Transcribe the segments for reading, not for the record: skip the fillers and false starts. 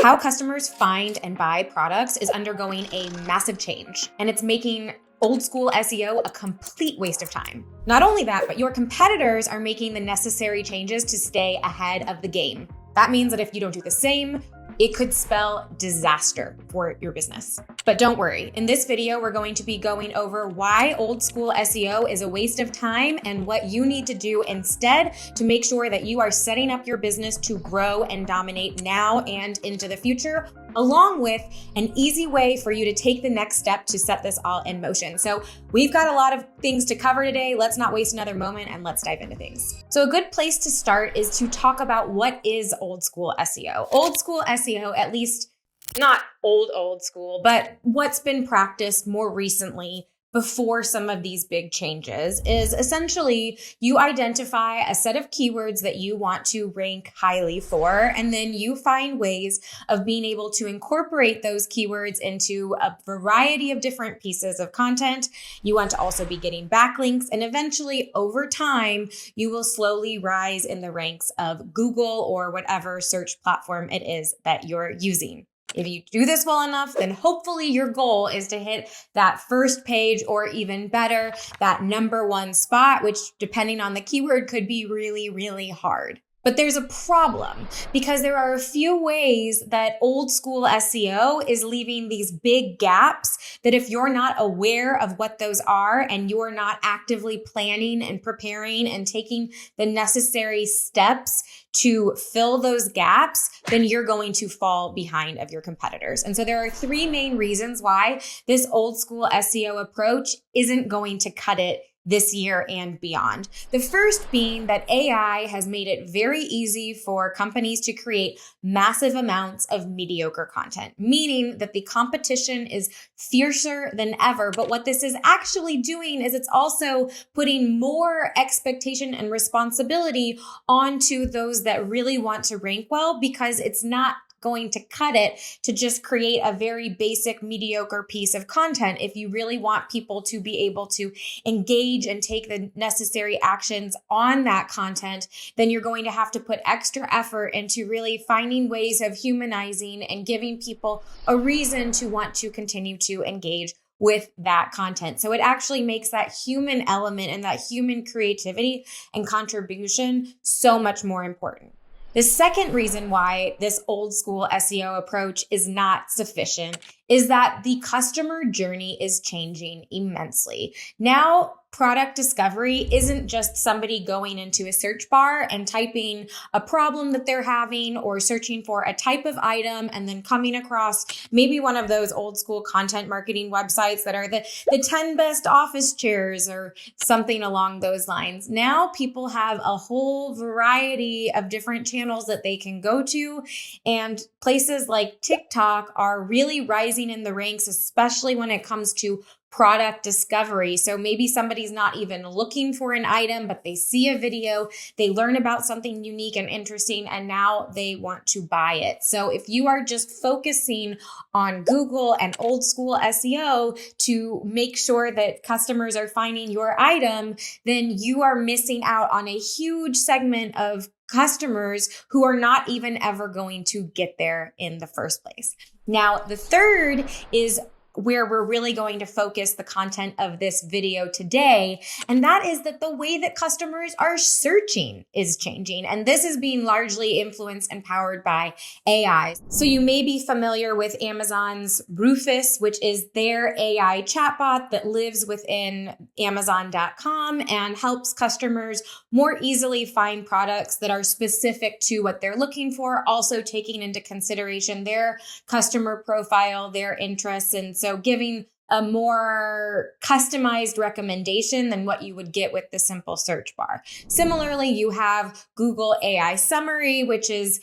How customers find and buy products is undergoing a massive change, and it's making old school SEO a complete waste of time. Not only that, but your competitors are making the necessary changes to stay ahead of the game. That means that if you don't do the same, it could spell disaster for your business. But don't worry, in this video, we're going to be going over why old school SEO is a waste of time and what you need to do instead to make sure that you are setting up your business to grow and dominate now and into the future, along with an easy way for you to take the next step to set this all in motion. So we've got a lot of things to cover today. Let's not waste another moment and let's dive into things. So a good place to start is to talk about what is old school SEO. Old school SEO, at least not old school, but what's been practiced more recently before some of these big changes is essentially you identify a set of keywords that you want to rank highly for, and then you find ways of being able to incorporate those keywords into a variety of different pieces of content. You want to also be getting backlinks, and eventually over time, you will slowly rise in the ranks of Google or whatever search platform it is that you're using. If you do this well enough, then hopefully your goal is to hit that first page or even better, that number one spot, which depending on the keyword could be really, really hard. But there's a problem because there are a few ways that old school SEO is leaving these big gaps that if you're not aware of what those are and you're not actively planning and preparing and taking the necessary steps to fill those gaps, then you're going to fall behind of your competitors. And so there are three main reasons why this old school SEO approach isn't going to cut it this year and beyond. The first being that AI has made it very easy for companies to create massive amounts of mediocre content, meaning that the competition is fiercer than ever. But what this is actually doing is it's also putting more expectation and responsibility onto those that really want to rank well, because it's not going to cut it to just create a very basic, mediocre piece of content. If you really want people to be able to engage and take the necessary actions on that content, then you're going to have to put extra effort into really finding ways of humanizing and giving people a reason to want to continue to engage with that content. So it actually makes that human element and that human creativity and contribution so much more important. The second reason why this old school SEO approach is not sufficient is that the customer journey is changing immensely. Now, product discovery isn't just somebody going into a search bar and typing a problem that they're having or searching for a type of item and then coming across maybe one of those old school content marketing websites that are the 10 best office chairs or something along those lines. Now people have a whole variety of different channels that they can go to, and places like TikTok are really rising in the ranks, especially when it comes to product discovery. So maybe somebody's not even looking for an item, but they see a video, they learn about something unique and interesting, and now they want to buy it. So if you are just focusing on Google and old school SEO to make sure that customers are finding your item, then you are missing out on a huge segment of customers who are not even ever going to get there in the first place. Now, the third is where we're really going to focus the content of this video today. And that is that the way that customers are searching is changing. And this is being largely influenced and powered by AI. So you may be familiar with Amazon's Rufus, which is their AI chatbot that lives within Amazon.com and helps customers more easily find products that are specific to what they're looking for, also taking into consideration their customer profile, their interests, and so giving a more customized recommendation than what you would get with the simple search bar. Similarly, you have Google AI Summary, which is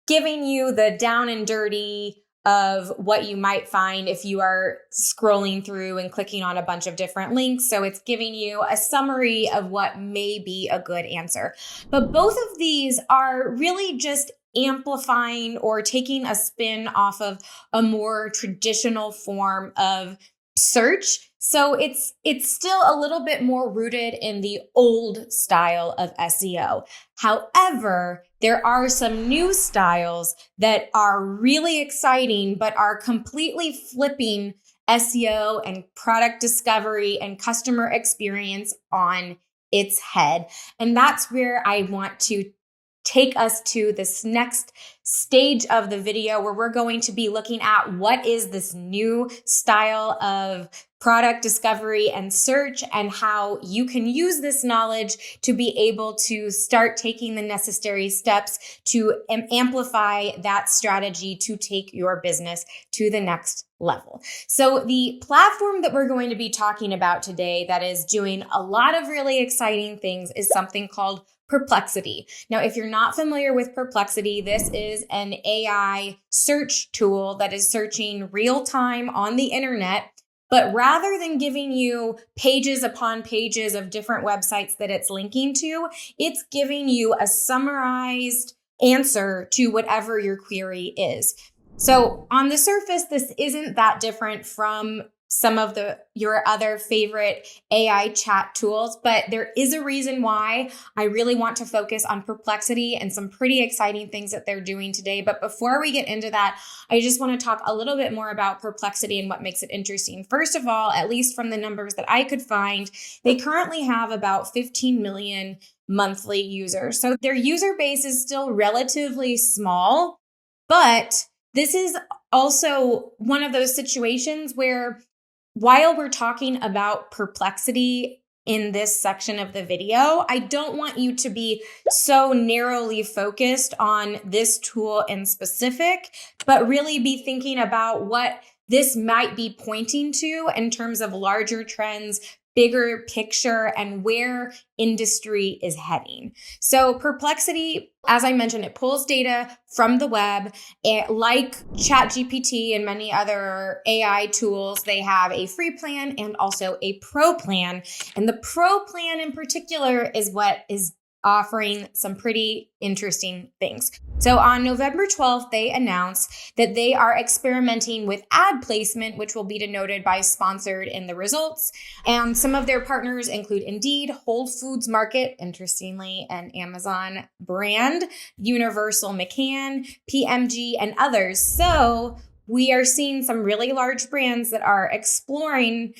giving you the down and dirty of what you might find if you are scrolling through and clicking on a bunch of different links. So it's giving you a summary of what may be a good answer. But both of these are really just amplifying or taking a spin off of a more traditional form of search So it's still a little bit more rooted in the old style of SEO. However, there are some new styles that are really exciting, but are completely flipping SEO and product discovery and customer experience on its head. And that's where I want to take us to this next stage of the video, where we're going to be looking at what is this new style of product discovery and search, and how you can use this knowledge to be able to start taking the necessary steps to amplify that strategy to take your business to the next level. So the platform that we're going to be talking about today that is doing a lot of really exciting things is something called Perplexity. Now, if you're not familiar with Perplexity, this is an AI search tool that is searching real time on the internet. But rather than giving you pages upon pages of different websites that it's linking to, it's giving you a summarized answer to whatever your query is. So on the surface, this isn't that different from some of your other favorite AI chat tools, but there is a reason why I really want to focus on Perplexity and some pretty exciting things that they're doing today. But before we get into that, I just want to talk a little bit more about Perplexity and what makes it interesting. First of all, at least from the numbers that I could find, they currently have about 15 million monthly users. So their user base is still relatively small, but this is also one of those situations where, while we're talking about Perplexity in this section of the video, I don't want you to be so narrowly focused on this tool in specific, but really be thinking about what this might be pointing to in terms of larger trends, bigger picture, and where industry is heading. So Perplexity, as I mentioned, it pulls data from the web. Like ChatGPT and many other AI tools, they have a free plan and also a pro plan. And the pro plan in particular is what is offering some pretty interesting things. So on November 12th, they announced that they are experimenting with ad placement, which will be denoted by sponsored in the results. And some of their partners include Indeed, Whole Foods Market, interestingly, an Amazon brand, Universal McCann, PMG, and others. So we are seeing some really large brands that are exploring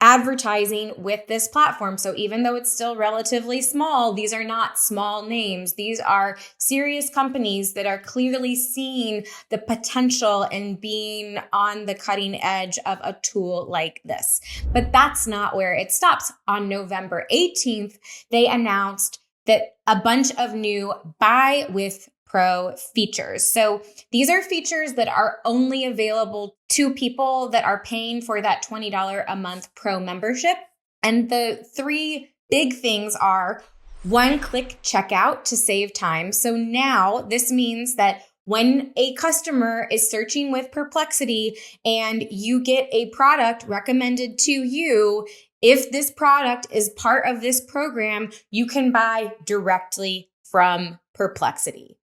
advertising with this platform. So even though it's still relatively small, these are not small names. These are serious companies that are clearly seeing the potential in being on the cutting edge of a tool like this. But that's not where it stops. On November 18th, they announced that a bunch of new Buy with Pro features. So these are features that are only available to people that are paying for that $20 a month Pro membership. And the three big things are: one-click checkout to save time. So now this means that when a customer is searching with Perplexity and you get a product recommended to you, if this product is part of this program, you can buy directly from Perplexity.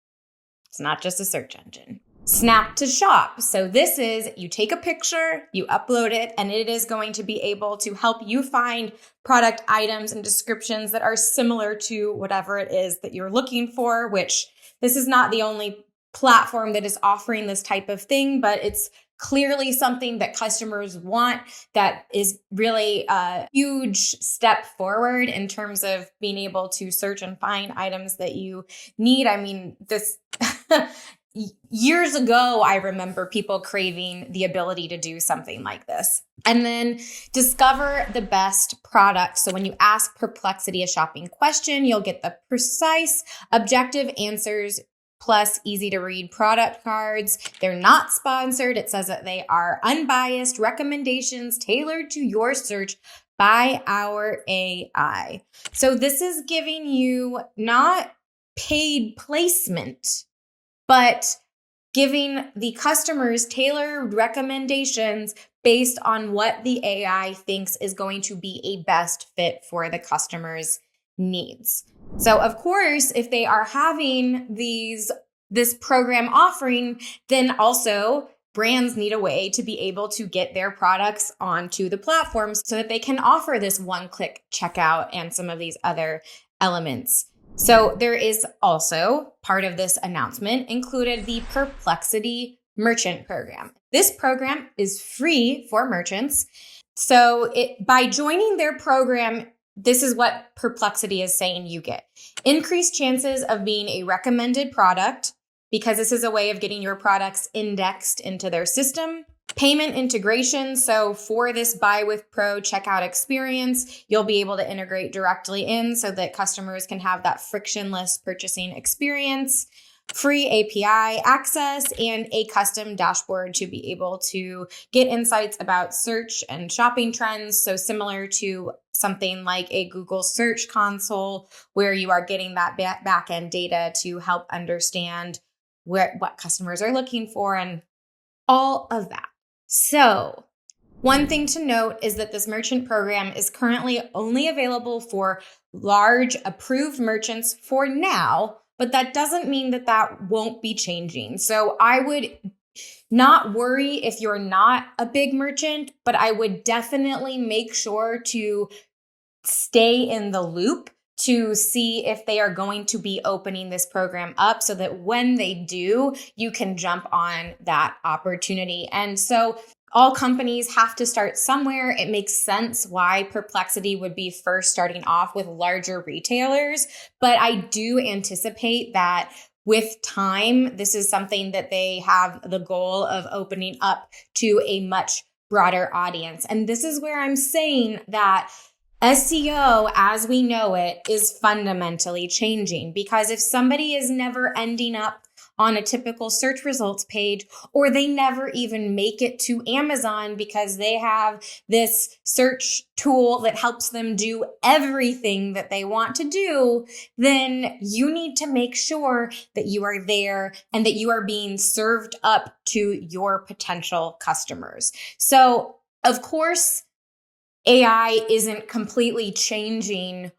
It's not just a search engine. Snap to shop. So this is, you take a picture, you upload it, and it is going to be able to help you find product items and descriptions that are similar to whatever it is that you're looking for, which this is not the only platform that is offering this type of thing, but it's clearly something that customers want, that is really a huge step forward in terms of being able to search and find items that you need. I mean, this years ago, I remember people craving the ability to do something like this. And then discover the best product. So when you ask Perplexity a shopping question, you'll get the precise, objective answers plus easy to read product cards. They're not sponsored. It says that they are unbiased recommendations tailored to your search by our AI. So this is giving you not paid placement, but giving the customers tailored recommendations based on what the AI thinks is going to be a best fit for the customer's needs. So of course, if they are having this program offering, then also brands need a way to be able to get their products onto the platforms so that they can offer this one-click checkout and some of these other elements. So there is also part of this announcement included the Perplexity Merchant Program. This program is free for merchants. So by joining their program, this is what Perplexity is saying you get. Increased chances of being a recommended product, because this is a way of getting your products indexed into their system. Payment integration. So for this Buy with Pro checkout experience, you'll be able to integrate directly in so that customers can have that frictionless purchasing experience. Free API access and a custom dashboard to be able to get insights about search and shopping trends. So similar to something like a Google Search Console, where you are getting that back-end data to help understand what customers are looking for and all of that. So one thing to note is that this merchant program is currently only available for large approved merchants for now, but that doesn't mean that that won't be changing. So I would not worry if you're not a big merchant, but I would definitely make sure to stay in the loop to see if they are going to be opening this program up so that when they do, you can jump on that opportunity. And so all companies have to start somewhere. It makes sense why Perplexity would be first starting off with larger retailers, but I do anticipate that with time, this is something that they have the goal of opening up to a much broader audience. And this is where I'm saying that SEO as we know it is fundamentally changing, because if somebody is never ending up on a typical search results page, or they never even make it to Amazon because they have this search tool that helps them do everything that they want to do, then you need to make sure that you are there and that you are being served up to your potential customers. So, of course, AI isn't completely changing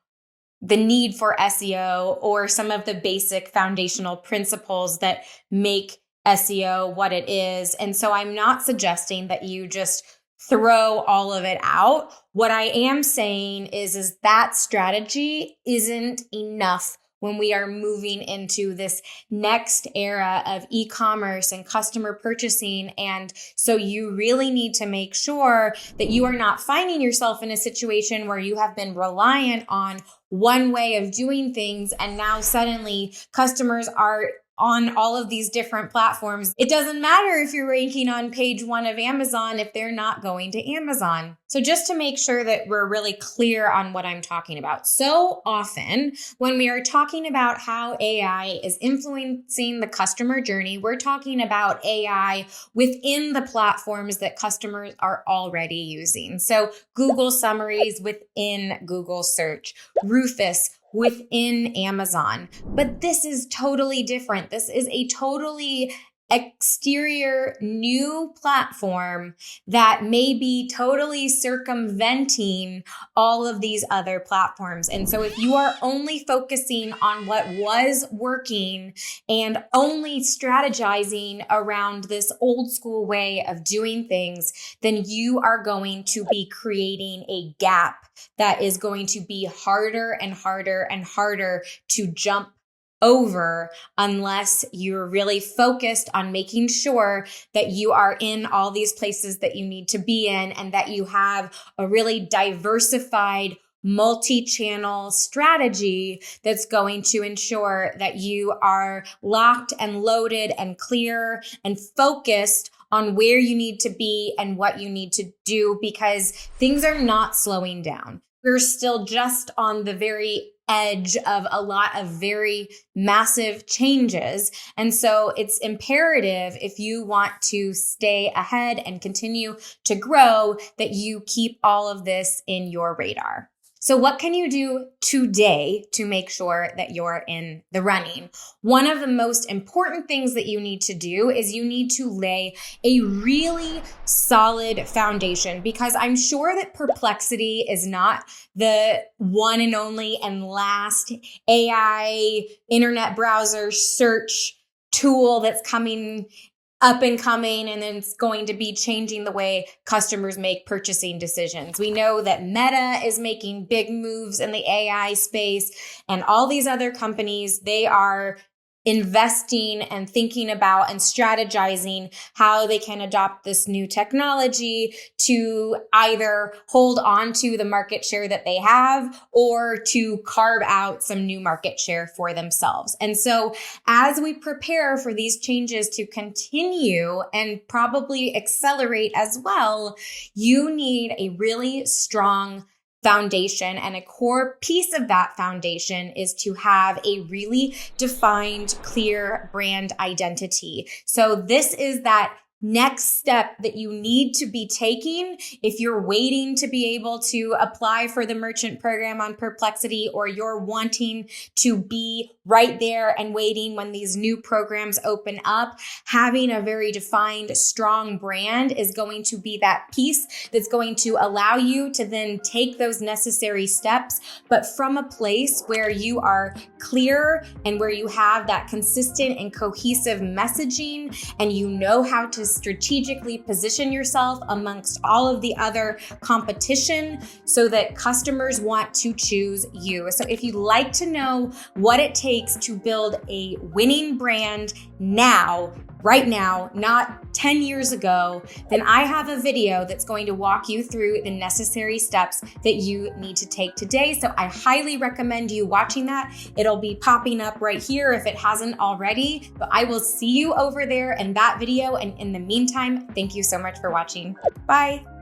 the need for SEO or some of the basic foundational principles that make SEO what it is. And so I'm not suggesting that you just throw all of it out. What I am saying is that strategy isn't enough when we are moving into this next era of e-commerce and customer purchasing. And so you really need to make sure that you are not finding yourself in a situation where you have been reliant on one way of doing things and now suddenly customers are on all of these different platforms. It doesn't matter if you're ranking on page 1 of Amazon if they're not going to Amazon. So just to make sure that we're really clear on what I'm talking about. So often when we are talking about how AI is influencing the customer journey, we're talking about AI within the platforms that customers are already using. So Google summaries within Google search, Rufus within Amazon. But this is totally different. This is a totally exterior new platform that may be totally circumventing all of these other platforms. And so if you are only focusing on what was working and only strategizing around this old school way of doing things, then you are going to be creating a gap that is going to be harder and harder and harder to jump over unless you're really focused on making sure that you are in all these places that you need to be in and that you have a really diversified multi-channel strategy that's going to ensure that you are locked and loaded and clear and focused on where you need to be and what you need to do, because things are not slowing down. We're still just on the very edge of a lot of very massive changes. And so it's imperative, if you want to stay ahead and continue to grow, that you keep all of this in your radar. So what can you do today to make sure that you're in the running? One of the most important things that you need to do is you need to lay a really solid foundation, because I'm sure that Perplexity is not the one and only and last AI internet browser search tool that's coming up and coming, and then it's going to be changing the way customers make purchasing decisions. We know that Meta is making big moves in the AI space, and all these other companies, they are investing and thinking about and strategizing how they can adopt this new technology to either hold on to the market share that they have or to carve out some new market share for themselves. And so as we prepare for these changes to continue and probably accelerate as well, you need a really strong foundation, and a core piece of that foundation is to have a really defined, clear brand identity. So this is that next step that you need to be taking if you're waiting to be able to apply for the merchant program on Perplexity, or you're wanting to be right there and waiting when these new programs open up. Having a very defined, strong brand is going to be that piece that's going to allow you to then take those necessary steps, but from a place where you are clear and where you have that consistent and cohesive messaging, and you know how to strategically position yourself amongst all of the other competition so that customers want to choose you. So if you'd like to know what it takes to build a winning brand now, right now, not 10 years ago, then I have a video that's going to walk you through the necessary steps that you need to take today. So I highly recommend you watching that. It'll be popping up right here if it hasn't already, but I will see you over there in that video. And in the meantime, thank you so much for watching. Bye.